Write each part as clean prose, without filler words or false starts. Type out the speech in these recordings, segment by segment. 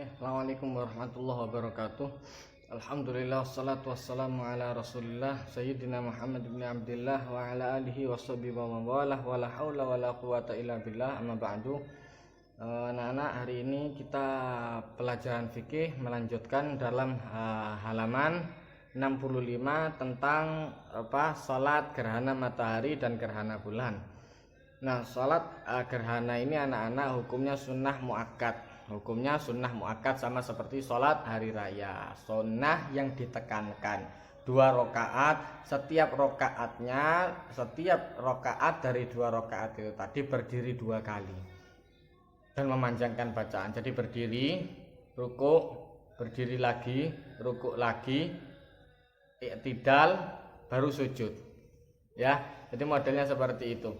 Assalamualaikum warahmatullahi wabarakatuh. Alhamdulillah wassalatu wassalamu ala Rasulillah Sayyidina Muhammad bin Abdullah wa ala alihi washabihi wa mawalah wa la haula wa la quwata illa billah, amma ba'du. Anak-anak, hari ini kita pelajaran fikih melanjutkan dalam halaman 65 tentang salat gerhana matahari dan gerhana bulan. Nah, salat gerhana ini anak-anak hukumnya sunnah muakkad. Hukumnya sunnah muakkad sama seperti sholat hari raya. Sunnah yang ditekankan 2 rakaat. Setiap rakaat dari 2 rakaat itu tadi berdiri 2 kali dan memanjangkan bacaan. Jadi berdiri, rukuk, berdiri lagi, rukuk lagi, i'tidal, baru sujud. Ya, jadi modelnya seperti itu.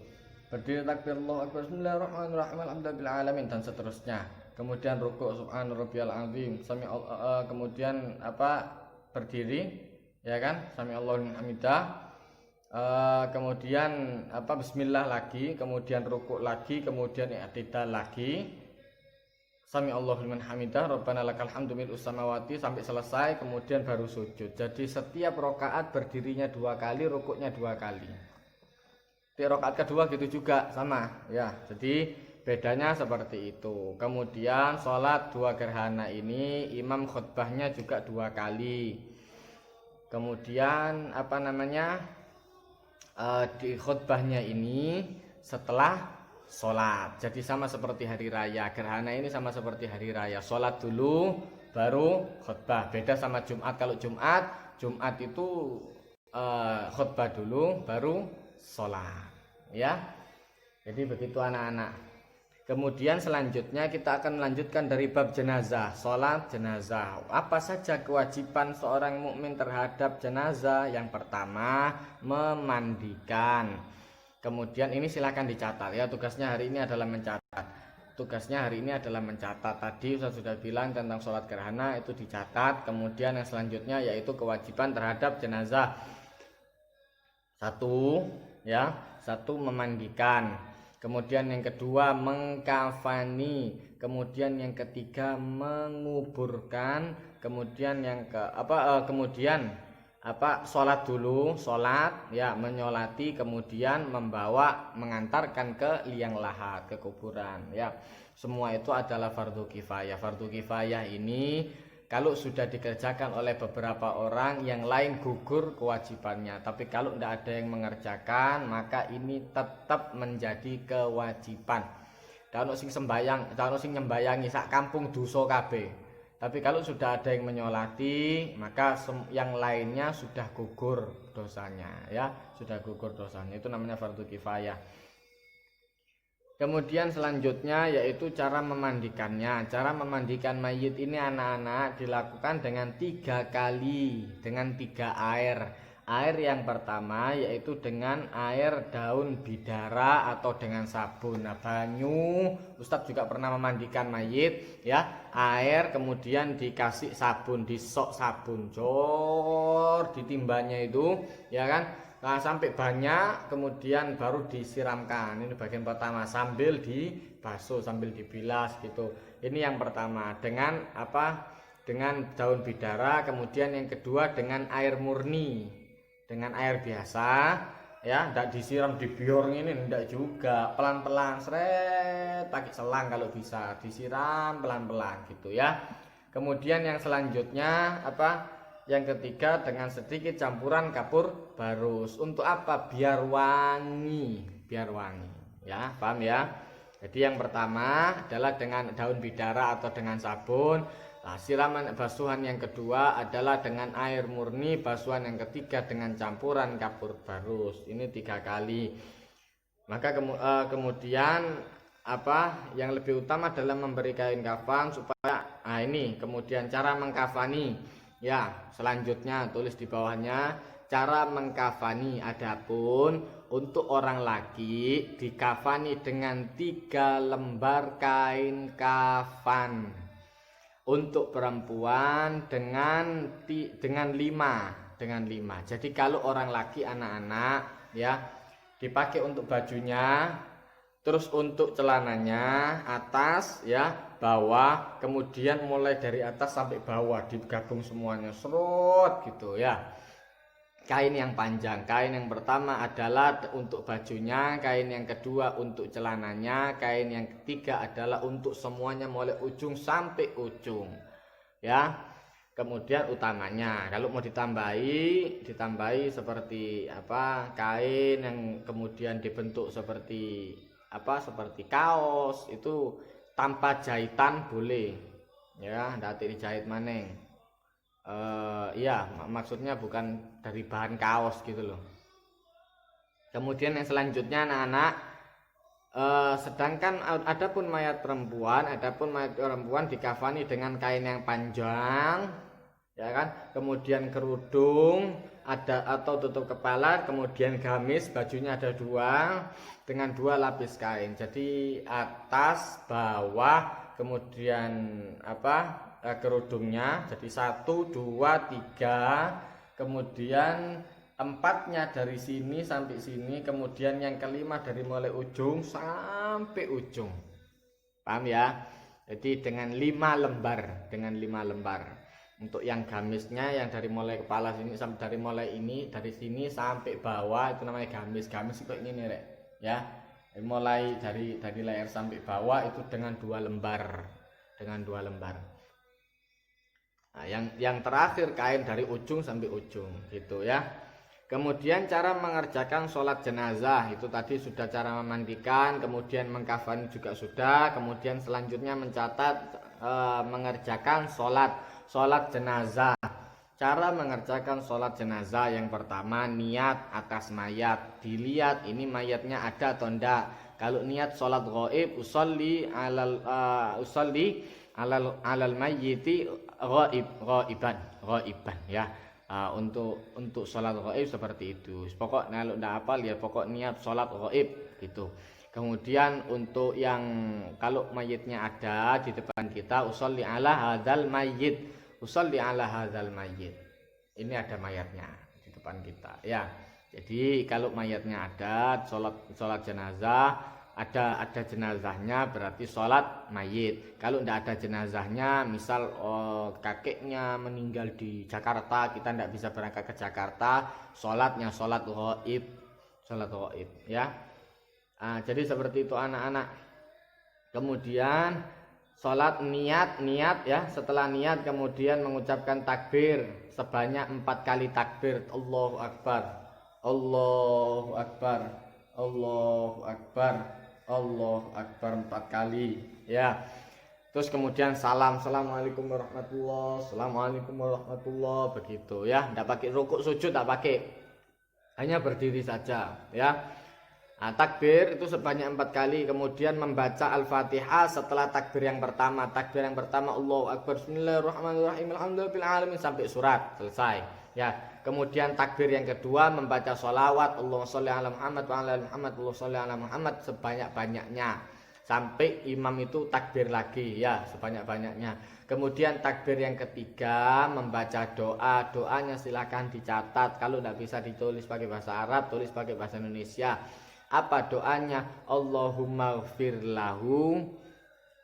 Berdiri takbir Allahu akbar, bismillahirrahmanirrahim, alhamdulillahil alamin, dan seterusnya. Kemudian rukuk subhan rabbiyal azim, kemudian berdiri, ya kan, sami Allahu liman hamidah, kemudian bismillah lagi, kemudian rukuk lagi, kemudian i'tidal lagi, sami Allahu liman hamidah, rabbana lakal hamdu mil'us samawati, sampai selesai, kemudian baru sujud. Jadi setiap rakaat berdirinya 2 kali, rukuknya 2 kali. Di rakaat kedua gitu juga sama, ya. Jadi bedanya seperti itu. Kemudian sholat 2 gerhana ini imam khutbahnya juga 2 kali. Kemudian di khutbahnya ini setelah sholat. Jadi sama seperti hari raya. Gerhana ini sama seperti hari raya. Sholat dulu baru khutbah. Beda sama Jumat. Kalau Jumat itu khutbah dulu baru sholat, ya. Jadi begitu anak-anak. Kemudian selanjutnya kita akan melanjutkan dari bab jenazah, sholat jenazah. Apa saja kewajiban seorang mukmin terhadap jenazah? Yang pertama, memandikan. Kemudian ini silakan dicatat, ya. Tugasnya hari ini adalah mencatat. Tadi saya sudah bilang tentang sholat gerhana, itu dicatat. Kemudian yang selanjutnya yaitu kewajiban terhadap jenazah. 1 memandikan. Kemudian yang kedua mengkafani. Kemudian yang ketiga menguburkan. Kemudian sholat dulu, ya, menyolati, kemudian mengantarkan ke liang lahat, ke kuburan, ya. Semua itu adalah fardu kifayah. Fardu kifayah ini kalau sudah dikerjakan oleh beberapa orang, yang lain gugur kewajibannya. Tapi kalau tidak ada yang mengerjakan, maka ini tetap menjadi kewajiban. Dan ono sing nyembayangi sak kampung dosa kabeh. Tapi kalau sudah ada yang menyolati, maka yang lainnya sudah gugur dosanya, ya. Sudah gugur dosanya. Itu namanya fardu kifayah. Kemudian selanjutnya yaitu cara memandikannya. Cara memandikan mayit ini anak-anak dilakukan dengan 3 kali, dengan 3 air. Air yang pertama yaitu dengan air daun bidara atau dengan sabun. Nah, banyu, Ustadz juga pernah memandikan mayit, ya. Air kemudian dikasih sabun, disok sabun, jor ditimbanya itu, ya kan. Nah, sampai banyak, kemudian baru disiramkan. Ini bagian pertama, sambil dibasuh, sambil dibilas gitu. Ini yang pertama dengan dengan daun bidara. Kemudian yang kedua dengan air murni, dengan air biasa, ya. Tidak disiram dibior ini, tidak juga. Pelan-pelan, seret, pakai selang kalau bisa, disiram pelan-pelan gitu, ya. Kemudian yang selanjutnya yang ketiga dengan sedikit campuran kapur barus. Untuk apa? Biar wangi, ya, paham ya. Jadi yang pertama adalah dengan daun bidara atau dengan sabun. Nah, siraman basuhan yang kedua adalah dengan air murni. Basuhan yang ketiga dengan campuran kapur barus. Ini 3 kali. Maka kemudian yang lebih utama adalah memberi kain kafan supaya ini kemudian cara mengkafani. Ya, selanjutnya tulis di bawahnya cara mengkafani. Adapun untuk orang laki dikafani dengan 3 lembar kain kafan. Untuk perempuan dengan 5. Jadi kalau orang laki anak-anak, ya, dipakai untuk bajunya, terus untuk celananya atas, ya, bawah, kemudian mulai dari atas sampai bawah digabung semuanya serut gitu ya. Kain yang panjang, kain yang pertama adalah untuk bajunya, kain yang kedua untuk celananya, kain yang ketiga adalah untuk semuanya mulai ujung sampai ujung ya. Kemudian utamanya kalau mau ditambahi seperti apa, kain yang kemudian dibentuk seperti apa, seperti kaos itu tanpa jahitan boleh ya, nanti dijahit maneng. Iya, maksudnya bukan dari bahan kaos gitu loh. Kemudian yang selanjutnya anak-anak, sedangkan adapun mayat perempuan dikafani dengan kain yang panjang ya kan, kemudian kerudung ada atau tutup kepala, kemudian gamis, bajunya ada dua dengan dua lapis kain, jadi atas bawah kemudian apa, kerudungnya jadi 1, 2, 3, kemudian empatnya dari sini sampai sini, kemudian yang kelima dari mulai ujung sampai ujung, paham ya? Jadi dengan 5 lembar untuk yang gamisnya, yang dari mulai kepala sini sampai dari sini sampai bawah itu namanya gamis itu ini nih rek ya, mulai dari leher sampai bawah itu dengan 2 lembar. Nah, yang terakhir kain dari ujung sampai ujung gitu ya. Kemudian cara mengerjakan sholat jenazah itu tadi sudah, cara memandikan, kemudian mengkafani juga sudah, kemudian selanjutnya mencatat mengerjakan sholat jenazah. Cara mengerjakan sholat jenazah yang pertama, niat atas mayat, dilihat ini mayatnya ada atau enggak. Kalau niat sholat ghaib, usolli alal mayyiti ghaiban ya. Untuk sholat ghaib seperti itu. Pokok kalau ndak hafal ya pokok niat sholat ghaib gitu. Kemudian untuk yang kalau mayitnya ada di depan kita, usolli ala hadzal mayyit. Ini ada mayatnya di depan kita ya. Jadi kalau mayatnya ada, sholat jenazah, ada jenazahnya berarti sholat mayit. Kalau tidak ada jenazahnya, misal kakeknya meninggal di Jakarta, kita tidak bisa berangkat ke Jakarta, sholatnya sholat ghaib ya. Jadi seperti itu anak-anak. Kemudian sholat niat ya. Setelah niat kemudian mengucapkan takbir sebanyak 4 kali takbir. Allahu Akbar, Allahu Akbar, Allahu Akbar, Allahu Akbar 4 kali ya. Terus kemudian assalamualaikum warahmatullahi, assalamualaikum warahmatullahi, begitu ya. Tidak pakai rukuk sujud, tidak pakai, hanya berdiri saja ya. Nah, takbir itu sebanyak 4 kali, kemudian membaca Al-Fatihah setelah takbir yang pertama. Takbir yang pertama Allahu Akbar, Bismillahirrahmanirrahim, alhamdulillahil alamin sampai surat selesai ya. Kemudian takbir yang kedua membaca sholawat Allahumma sholli ala Muhammad wa ala Muhammad, Allahumma sholli ala Muhammad sebanyak-banyaknya sampai imam itu takbir lagi ya, sebanyak-banyaknya. Kemudian takbir yang ketiga membaca doanya silakan dicatat, kalau tidak bisa ditulis pakai bahasa Arab, tulis pakai bahasa Indonesia. Apa doanya? Allahumma ighfir lahu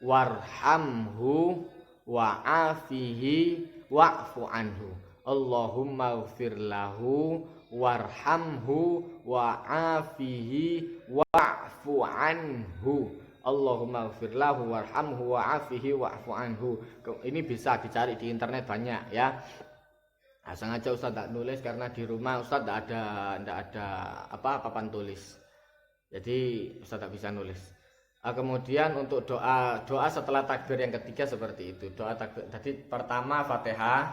warhamhu wa'afihi wa'fu anhu. Allahumma ighfir lahu warhamhu wa'afihi wa'fu anhu. Allahumma ighfir lahu warhamhu wa'afihi wa'fu anhu. Ini bisa dicari di internet banyak ya. Nah, sengaja Ustaz tak nulis karena di rumah Ustaz tidak ada papan tulis. Jadi Ustaz tak bisa nulis. Kemudian untuk doa setelah takbir yang ketiga seperti itu. Doa takbir tadi pertama Fatihah,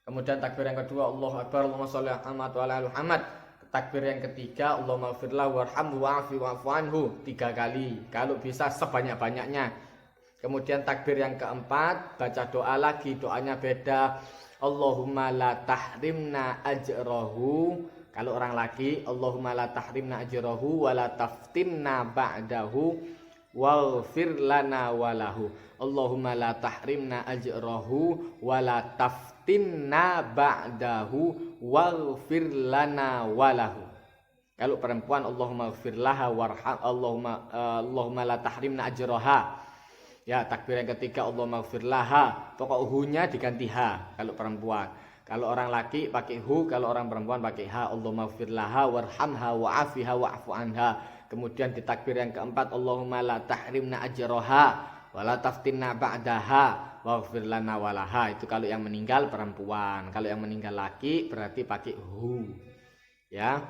kemudian takbir yang kedua Allahu Akbar, Allahumma sholli ala Muhammad. Takbir yang ketiga Allahumma ighfirlahu warhamhu wa'fu anhu 3 kali. Kalau bisa sebanyak-banyaknya. Kemudian takbir yang keempat baca doa lagi, doanya beda. Allahumma la tahrimna ajrahu. Kalau orang laki, Allahumma la tahrimna ajrahu wa la taftinna ba'dahu waghfir lana walahu. Allahumma la tahrimna ajrahu wa la taftinna ba'dahu waghfir lana walahu. Kalau perempuan Allahumma ighfir laha warham, Allahumma la tahrimna ajraha. Ya, takbir yang ketiga Allahumma ighfir laha. Pokok hu-nya diganti ha kalau perempuan. Kalau orang laki pakai hu, kalau orang perempuan pakai ha. Allahumma ighfir laha warhamha wa'afiha wa'fu anha. Kemudian di takbir yang keempat Allahumma la tahrimna ajraha wa la taftinna ba'daha waghfir lana walaha. Itu kalau yang meninggal perempuan. Kalau yang meninggal laki berarti pakai hu. Ya.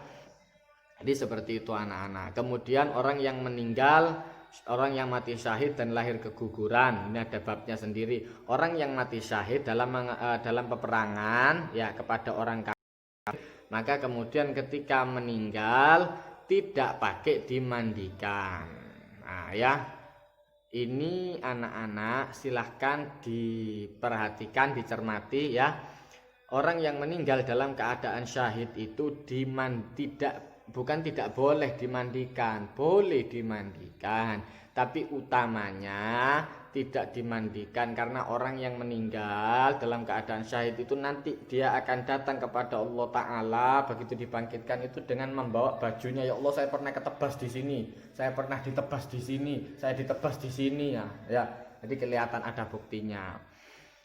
Jadi seperti itu anak-anak. Kemudian orang yang meninggal, orang yang mati syahid dan lahir keguguran, ini ada babnya sendiri. Orang yang mati syahid dalam peperangan ya kepada orang kafir, maka kemudian ketika meninggal tidak pakai dimandikan. Nah ya, ini anak-anak silahkan diperhatikan, dicermati ya. Orang yang meninggal dalam keadaan syahid itu bukan tidak boleh dimandikan, boleh dimandikan, tapi utamanya tidak dimandikan karena orang yang meninggal dalam keadaan syahid itu nanti dia akan datang kepada Allah Ta'ala begitu dibangkitkan itu dengan membawa bajunya. Ya Allah, saya pernah ketebas di sini, saya pernah ditebas di sini, saya ditebas di sini ya. Jadi kelihatan ada buktinya.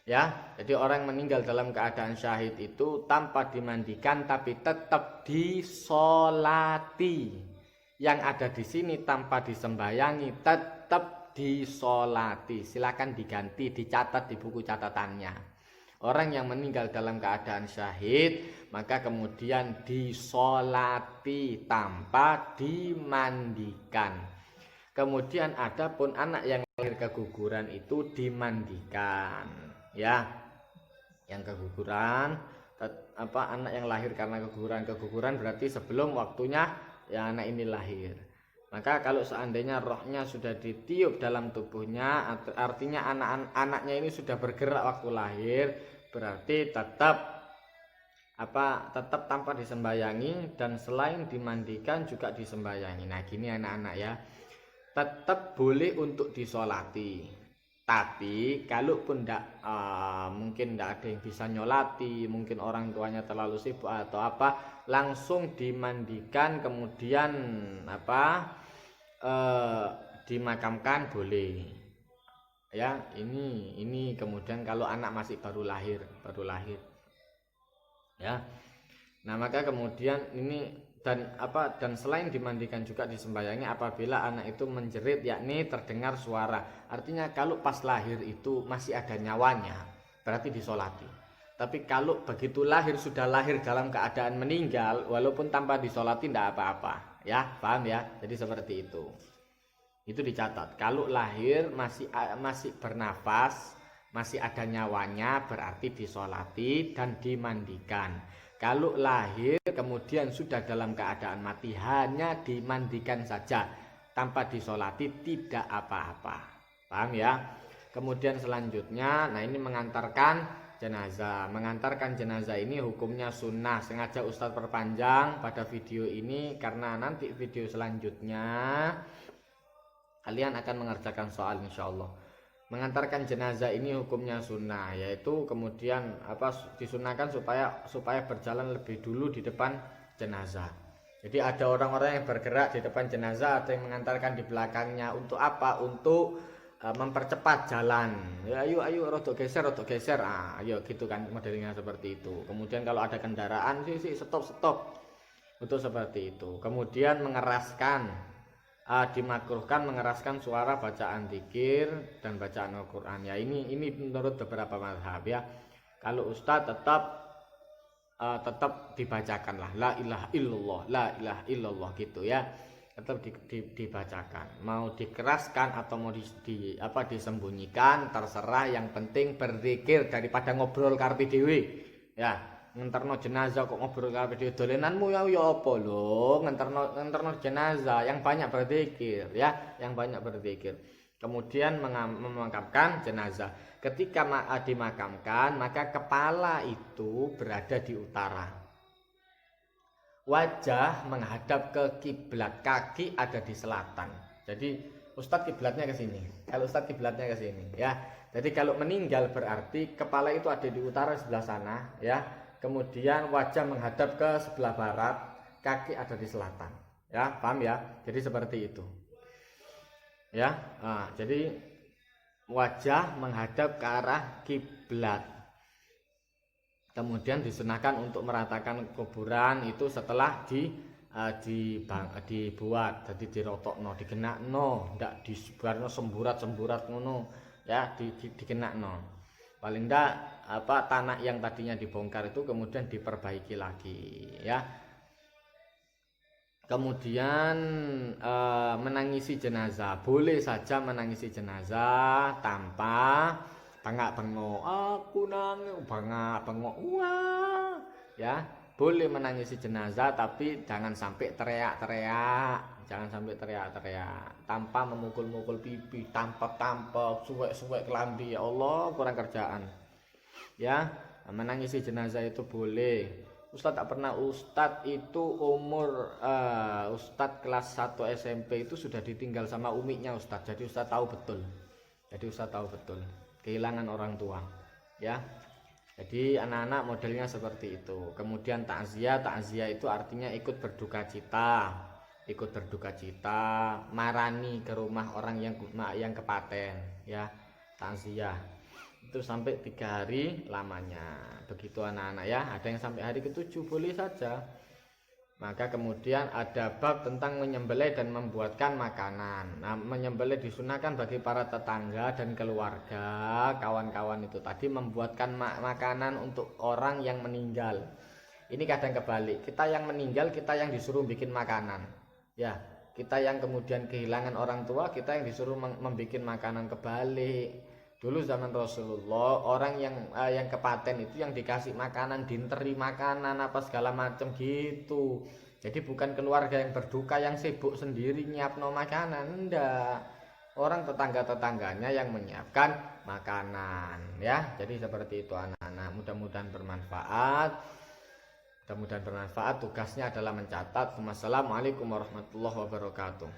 Ya, jadi orang meninggal dalam keadaan syahid itu tanpa dimandikan tapi tetap disolati. Yang ada di sini tanpa disembayangi tetap disolati. Silakan diganti, dicatat di buku catatannya. Orang yang meninggal dalam keadaan syahid maka kemudian disolati tanpa dimandikan. Kemudian ada pun anak yang lahir keguguran itu dimandikan. Ya, yang keguguran anak yang lahir karena keguguran berarti sebelum waktunya ya anak ini lahir. Maka kalau seandainya rohnya sudah ditiup dalam tubuhnya, artinya anaknya ini sudah bergerak waktu lahir, berarti tetap tanpa disembayangi dan selain dimandikan juga disembayangi. Nah gini anak-anak ya, tetap boleh untuk disolati. Tapi kalaupun mungkin tidak ada yang bisa nyolati, mungkin orang tuanya terlalu sibuk atau apa, langsung dimandikan kemudian dimakamkan boleh. Ya, ini kemudian kalau anak masih baru lahir. Ya. Nah, maka kemudian ini dan selain dimandikan juga disembayangi apabila anak itu menjerit, yakni terdengar suara. Artinya kalau pas lahir itu masih ada nyawanya berarti disolati. Tapi kalau begitu lahir sudah lahir dalam keadaan meninggal walaupun tanpa disolati tidak apa-apa. Ya paham ya, jadi seperti itu dicatat. Kalau lahir masih bernafas, masih ada nyawanya berarti disolati dan dimandikan. Kalau lahir kemudian sudah dalam keadaan mati hanya dimandikan saja tanpa disolati tidak apa-apa. Paham ya? Kemudian selanjutnya, nah ini mengantarkan jenazah. Mengantarkan jenazah ini hukumnya sunnah. Sengaja Ustadz perpanjang pada video ini karena nanti video selanjutnya kalian akan mengerjakan soal insyaallah. Mengantarkan jenazah ini hukumnya sunnah, yaitu kemudian disunahkan supaya berjalan lebih dulu di depan jenazah. Jadi ada orang-orang yang bergerak di depan jenazah, ada yang mengantarkan di belakangnya. Untuk apa? Untuk mempercepat jalan. Ya, ayo rodok geser. Ayo gitu kan modelnya seperti itu. Kemudian kalau ada kendaraan stop. Untuk seperti itu. Kemudian mengeraskan dimakruhkan mengeraskan suara bacaan dzikir dan bacaan Al-Qur'an. Ya ini menurut beberapa mazhab ya. Kalau ustadz tetap dibacakanlah la ilaha illallah gitu ya. Tetap dibacakan. Mau dikeraskan atau mau disembunyikan terserah, yang penting berzikir daripada ngobrol karepe dhewe. Ya. Ngenterno jenazah kok ngobrol kabeh dhewe, dolenanmu ya apa lho, ngenterno jenazah yang banyak berzikir ya, yang banyak berzikir. Kemudian memakamkan jenazah. Ketika dimakamkan maka kepala itu berada di utara. Wajah menghadap ke kiblat, kaki ada di selatan. Jadi ustadz kiblatnya ke sini. Kalau ustadz kiblatnya ke sini ya. Jadi kalau meninggal berarti kepala itu ada di utara sebelah sana ya. Kemudian wajah menghadap ke sebelah barat, kaki ada di selatan. Ya, paham ya? Jadi seperti itu. Ya, jadi wajah menghadap ke arah kiblat. Kemudian disunahkan untuk meratakan kuburan itu setelah dibuat, jadi dirotokno, digenakno, ndak disebarno semburat-semburat ngono ya, digenakno. Paling ndak tanah yang tadinya dibongkar itu kemudian diperbaiki lagi ya. Kemudian menangisi jenazah, boleh saja menangisi jenazah tanpa bengak-bengok, aku nangis, bengak-bengok, wah, ya, boleh menangisi jenazah, tapi jangan sampai teriak-teriak, tanpa memukul-mukul pipi, tampak-tampak, suwek-suwek kelambi, ya Allah, kurang kerjaan, ya. Menangisi jenazah itu boleh. Ustadz tak pernah, Ustadz itu umur Ustadz kelas 1 SMP itu sudah ditinggal sama umiknya Ustadz, jadi Ustadz tahu betul kehilangan orang tua ya. Jadi anak-anak modelnya seperti itu. Kemudian takziah itu artinya ikut berduka cita, marani ke rumah orang yang kepaten ya. Takziah itu sampai 3 hari lamanya, begitu anak-anak ya. Ada yang sampai hari ke-7 boleh saja. Maka kemudian ada bab tentang menyembelih dan membuatkan makanan. Nah, menyembelih disunahkan bagi para tetangga dan keluarga, kawan-kawan itu tadi, membuatkan makanan untuk orang yang meninggal. Ini kadang kebalik, kita yang meninggal, kita yang disuruh bikin makanan ya. Kita yang kemudian kehilangan orang tua, kita yang disuruh membuat makanan, kebalik. Dulu zaman Rasulullah, orang yang kepaten itu yang dikasih makanan, dinteri makanan apa segala macam gitu. Jadi bukan keluarga yang berduka yang sibuk sendiri nyiapno makanan, enggak. Orang tetangga-tetangganya yang menyiapkan makanan ya. Jadi seperti itu anak-anak. Mudah-mudahan bermanfaat. Tugasnya adalah mencatat. Wassalamualaikum warahmatullahi wabarakatuh.